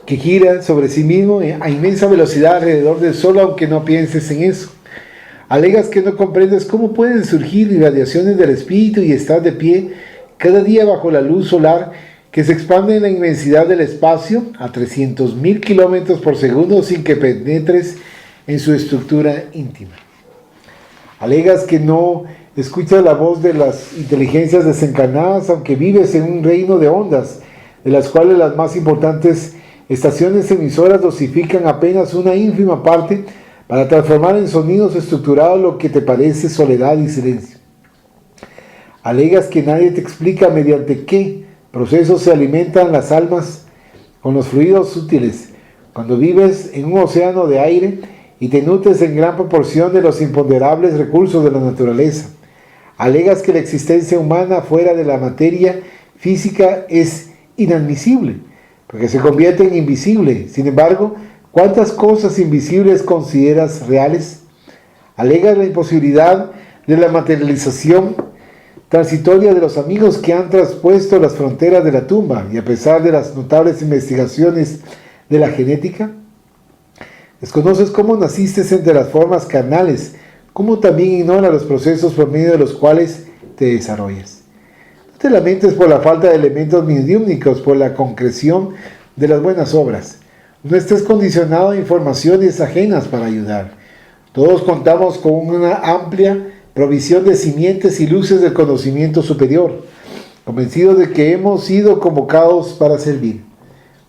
que gira sobre sí mismo a inmensa velocidad alrededor del Sol, aunque no pienses en eso. Alegas que no comprendes cómo pueden surgir irradiaciones del espíritu y estar de pie cada día bajo la luz solar que se expande en la inmensidad del espacio a 300.000 kilómetros por segundo sin que penetres en su estructura íntima. Alegas que no escuchas la voz de las inteligencias desencarnadas, aunque vives en un reino de ondas, de las cuales las más importantes estaciones emisoras dosifican apenas una ínfima parte para transformar en sonidos estructurados lo que te parece soledad y silencio. Alegas que nadie te explica mediante qué procesos se alimentan las almas con los fluidos sutiles, cuando vives en un océano de aire y te nutres en gran proporción de los imponderables recursos de la naturaleza. Alegas que la existencia humana fuera de la materia física es inadmisible, porque se convierte en invisible. Sin embargo, ¿cuántas cosas invisibles consideras reales? Alegas la imposibilidad de la materialización transitoria de los amigos que han traspuesto las fronteras de la tumba, y a pesar de las notables investigaciones de la genética, desconoces cómo naciste entre las formas carnales, como también ignoras los procesos por medio de los cuales te desarrollas. No te lamentes por la falta de elementos mediúmnicos, por la concreción de las buenas obras. No estés condicionado a informaciones ajenas para ayudar. Todos contamos con una amplia provisión de simientes y luces del conocimiento superior, convencidos de que hemos sido convocados para servir.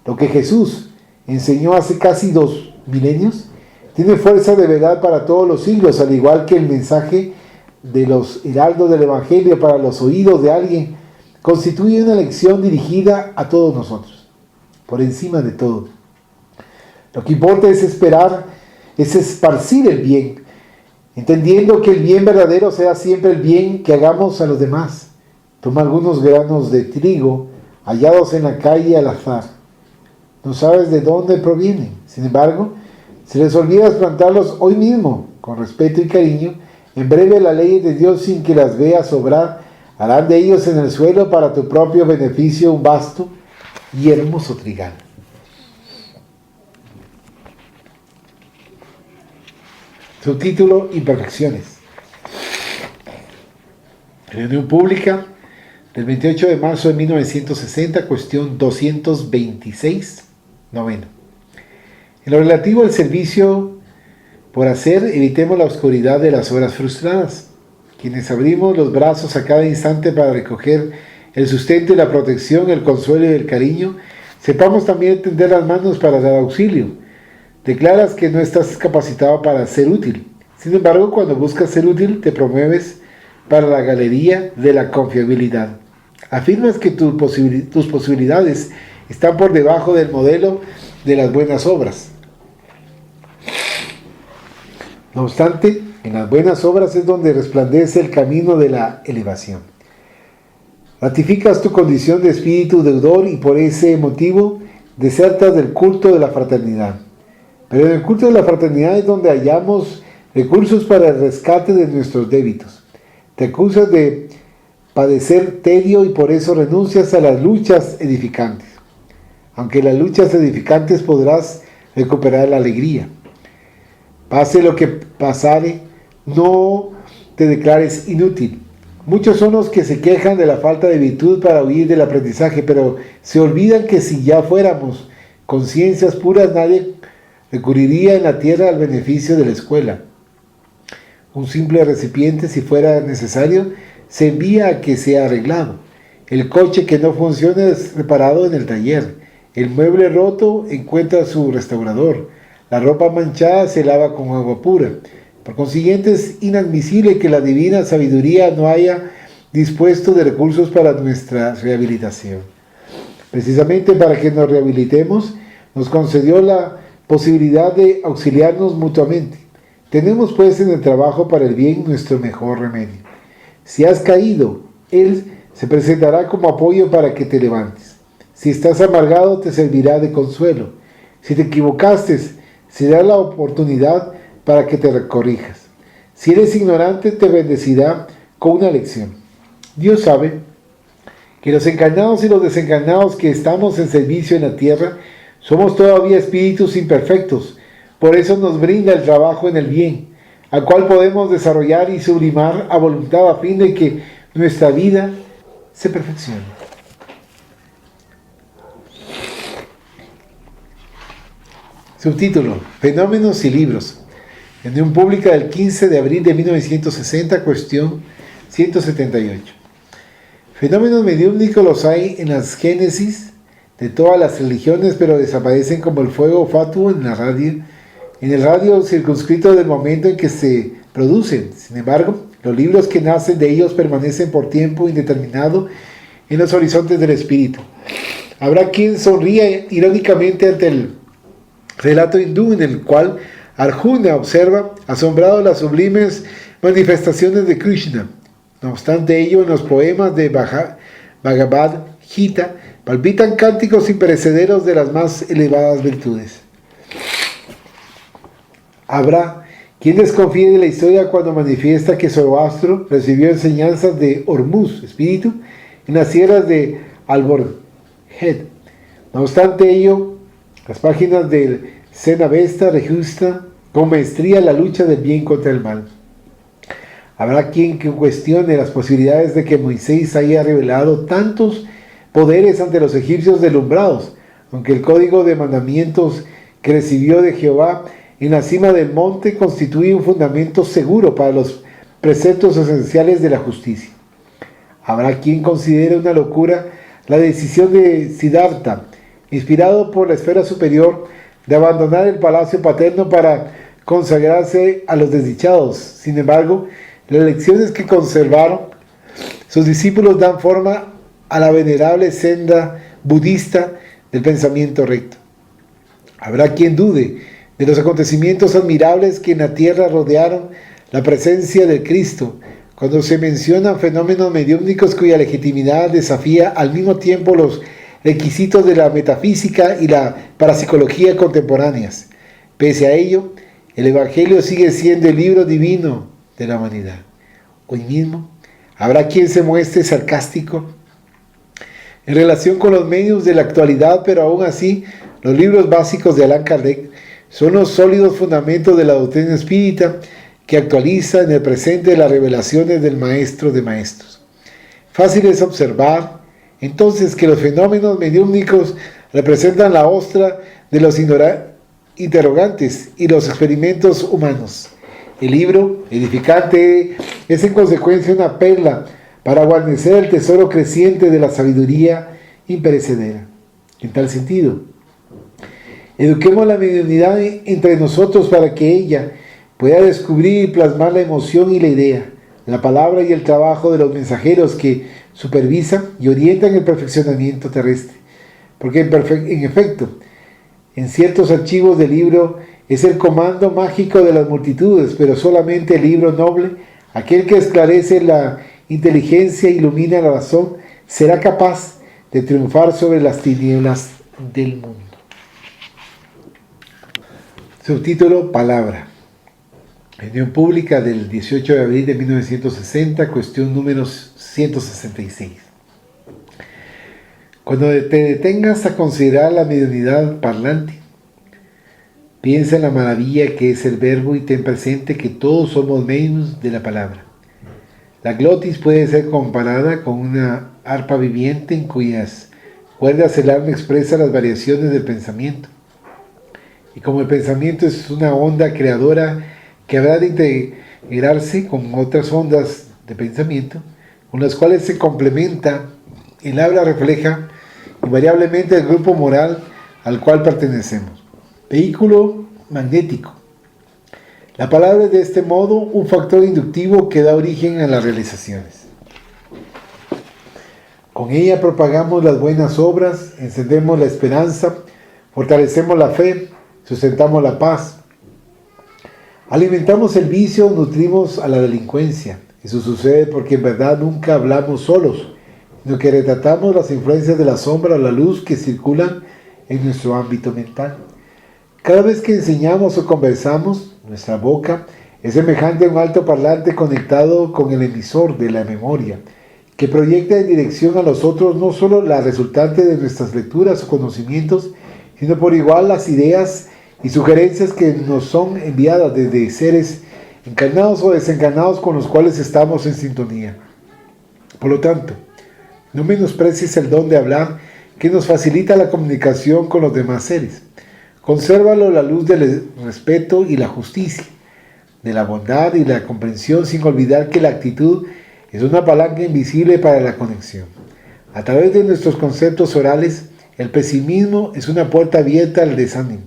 Lo que Jesús enseñó hace casi 2 milenios tiene fuerza de verdad para todos los siglos, al igual que el mensaje de los heraldos del Evangelio para los oídos de alguien constituye una lección dirigida a todos nosotros. Por encima de todo, lo que importa es esparcir el bien, entendiendo que el bien verdadero sea siempre el bien que hagamos a los demás. Toma algunos granos de trigo hallados en la calle al azar. No sabes de dónde provienen. Sin embargo, si les olvidas plantarlos hoy mismo, con respeto y cariño, en breve las leyes de Dios, sin que las veas obrar, harán de ellos en el suelo para tu propio beneficio un vasto y hermoso trigal. Subtítulo: Imperfecciones. Reunión pública del 28 de marzo de 1960, cuestión 226, noveno. En lo relativo al servicio por hacer, evitemos la oscuridad de las horas frustradas. Quienes abrimos los brazos a cada instante para recoger el sustento y la protección, el consuelo y el cariño, sepamos también tender las manos para dar auxilio. Declaras que no estás capacitado para ser útil. Sin embargo, cuando buscas ser útil, te promueves para la galería de la confiabilidad. Afirmas que tus posibilidades están por debajo del modelo de las buenas obras. No obstante, en las buenas obras es donde resplandece el camino de la elevación. Ratificas tu condición de espíritu deudor y por ese motivo desertas del culto de la fraternidad. Pero en el culto de la fraternidad es donde hallamos recursos para el rescate de nuestros débitos. Te acusas de padecer tedio y por eso renuncias a las luchas edificantes. Aunque en las luchas edificantes podrás recuperar la alegría. Pase lo que pasare, no te declares inútil. Muchos son los que se quejan de la falta de virtud para huir del aprendizaje, pero se olvidan que si ya fuéramos conciencias puras, nadie recurriría en la tierra al beneficio de la escuela. Un simple recipiente, si fuera necesario, se envía a que sea arreglado. El coche que no funciona es reparado en el taller. El mueble roto encuentra su restaurador. La ropa manchada se lava con agua pura. Por consiguiente, es inadmisible que la divina sabiduría no haya dispuesto de recursos para nuestra rehabilitación. Precisamente para que nos rehabilitemos, nos concedió la posibilidad de auxiliarnos mutuamente. Tenemos pues en el trabajo para el bien nuestro mejor remedio. Si has caído, Él se presentará como apoyo para que te levantes. Si estás amargado, te servirá de consuelo. Si te equivocaste, será la oportunidad para que te corrijas. Si eres ignorante, te bendecirá con una lección. Dios sabe que los encarnados y los desencarnados que estamos en servicio en la tierra somos todavía espíritus imperfectos. Por eso nos brinda el trabajo en el bien, al cual podemos desarrollar y sublimar a voluntad a fin de que nuestra vida se perfeccione. Subtítulo: Fenómenos y libros. Unión Pública del 15 de abril de 1960, cuestión 178. Fenómenos mediúmnicos los hay en las génesis de todas las religiones, pero desaparecen como el fuego fatuo en el radio circunscrito del momento en que se producen. Sin embargo, los libros que nacen de ellos permanecen por tiempo indeterminado en los horizontes del espíritu. Habrá quien sonría irónicamente ante el relato hindú en el cual Arjuna observa asombrado las sublimes manifestaciones de Krishna. No obstante ello, en los poemas de Bhagavad Gita palpitan cánticos imperecederos de las más elevadas virtudes. Habrá quien desconfíe de la historia cuando manifiesta que Zoroastro recibió enseñanzas de Hormuz, espíritu, en las sierras de Alborhead. No obstante ello, las páginas del Zen-Avesta registran con maestría la lucha del bien contra el mal. Habrá quien que cuestione las posibilidades de que Moisés haya revelado tantos poderes ante los egipcios deslumbrados, aunque el código de mandamientos que recibió de Jehová en la cima del monte constituye un fundamento seguro para los preceptos esenciales de la justicia. Habrá quien considere una locura la decisión de Siddhartha, inspirado por la esfera superior, de abandonar el palacio paterno para consagrarse a los desdichados. Sin embargo, las lecciones que conservaron sus discípulos dan forma a la venerable senda budista del pensamiento recto. Habrá quien dude de los acontecimientos admirables que en la tierra rodearon la presencia del Cristo, cuando se mencionan fenómenos mediúmnicos cuya legitimidad desafía al mismo tiempo los requisitos de la metafísica y la parapsicología contemporáneas. Pese a ello, el Evangelio sigue siendo el libro divino de la humanidad. Hoy mismo habrá quien se muestre sarcástico en relación con los medios de la actualidad, pero aún así los libros básicos de Allan Kardec son los sólidos fundamentos de la doctrina espírita que actualiza en el presente las revelaciones del Maestro de Maestros. Fácil es observar entonces que los fenómenos mediúmnicos representan la ostra de los interrogantes y los experimentos humanos. El libro edificante es en consecuencia una perla para guarnecer el tesoro creciente de la sabiduría imperecedera. En tal sentido, eduquemos la mediunidad entre nosotros para que ella pueda descubrir y plasmar la emoción y la idea, la palabra y el trabajo de los mensajeros que supervisan y orientan el perfeccionamiento terrestre. Porque en efecto, en ciertos archivos del libro es el comando mágico de las multitudes, pero solamente el libro noble, aquel que esclarece la inteligencia e ilumina la razón, será capaz de triunfar sobre las tinieblas del mundo. Subtítulo: Palabra. Unión Pública del 18 de abril de 1960, cuestión número 166. Cuando te detengas a considerar la mediunidad parlante, piensa en la maravilla que es el verbo y ten presente que todos somos medios de la palabra. La glotis puede ser comparada con una arpa viviente en cuyas cuerdas el alma expresa las variaciones del pensamiento. Y como el pensamiento es una onda creadora que habrá de integrarse con otras ondas de pensamiento, con las cuales se complementa, el habla refleja invariablemente el grupo moral al cual pertenecemos. Vehículo magnético. La palabra es de este modo un factor inductivo que da origen a las realizaciones. Con ella propagamos las buenas obras, encendemos la esperanza, fortalecemos la fe, sustentamos la paz, alimentamos el vicio, nutrimos a la delincuencia. Eso sucede porque en verdad nunca hablamos solos, sino que retratamos las influencias de la sombra o la luz que circulan en nuestro ámbito mental. Cada vez que enseñamos o conversamos, nuestra boca Es semejante a un altoparlante conectado con el emisor de la memoria, que proyecta en dirección a los otros no solo la resultante de nuestras lecturas o conocimientos, sino por igual las ideas y sugerencias que nos son enviadas desde seres encarnados o desencarnados con los cuales estamos en sintonía. Por lo tanto, no menosprecies el don de hablar que nos facilita la comunicación con los demás seres. Consérvalo a la luz del respeto y la justicia, de la bondad y la comprensión, sin olvidar que la actitud es una palanca invisible para la conexión. A través de nuestros conceptos orales, el pesimismo es una puerta abierta al desánimo.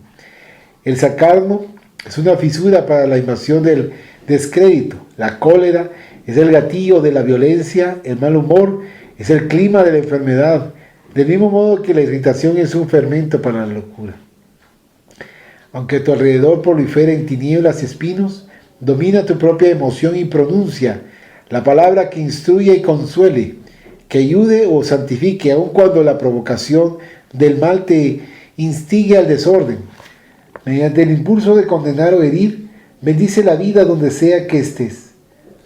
El sarcasmo es una fisura para la invasión del descrédito. La cólera es el gatillo de la violencia. El mal humor es el clima de la enfermedad. Del mismo modo que la irritación es un fermento para la locura. Aunque a tu alrededor proliferen tinieblas y espinos, domina tu propia emoción y pronuncia la palabra que instruya y consuele, que ayude o santifique, aun cuando la provocación del mal te instigue al desorden. Mediante el impulso de condenar o herir, bendice la vida donde sea que estés.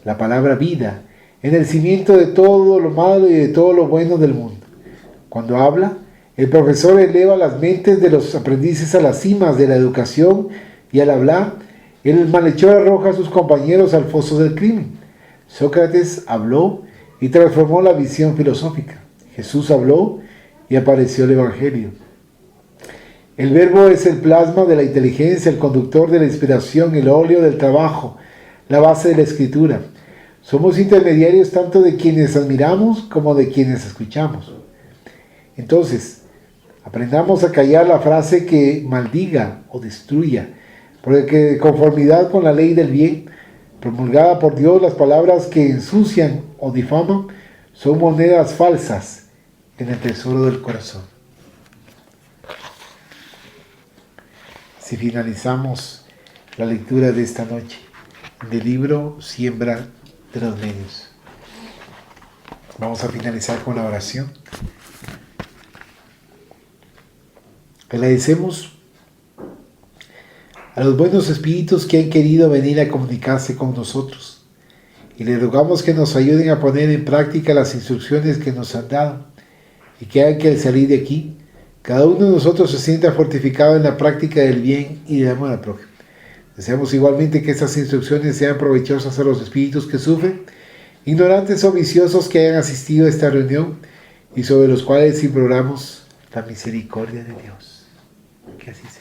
La palabra vida, en el cimiento de todo lo malo y de todo lo bueno del mundo. Cuando habla, el profesor eleva las mentes de los aprendices a las cimas de la educación, y al hablar, el malhechor arroja a sus compañeros al foso del crimen. Sócrates habló y transformó la visión filosófica. Jesús habló y apareció el Evangelio. El verbo es el plasma de la inteligencia, el conductor de la inspiración, el óleo del trabajo, la base de la escritura. Somos intermediarios tanto de quienes admiramos como de quienes escuchamos. Entonces, aprendamos a callar la frase que maldiga o destruya, porque de conformidad con la ley del bien, promulgada por Dios, las palabras que ensucian o difaman son monedas falsas en el tesoro del corazón. Si finalizamos la lectura de esta noche del libro Siembra de los Medios, vamos a finalizar con la oración. Agradecemos a los buenos espíritus que han querido venir a comunicarse con nosotros y les rogamos que nos ayuden a poner en práctica las instrucciones que nos han dado y que hagan que al salir de aquí cada uno de nosotros se sienta fortificado en la práctica del bien y del amor al prójimo. Deseamos igualmente que estas instrucciones sean provechosas a los espíritus que sufren, ignorantes o viciosos que hayan asistido a esta reunión y sobre los cuales imploramos la misericordia de Dios. Que así sea.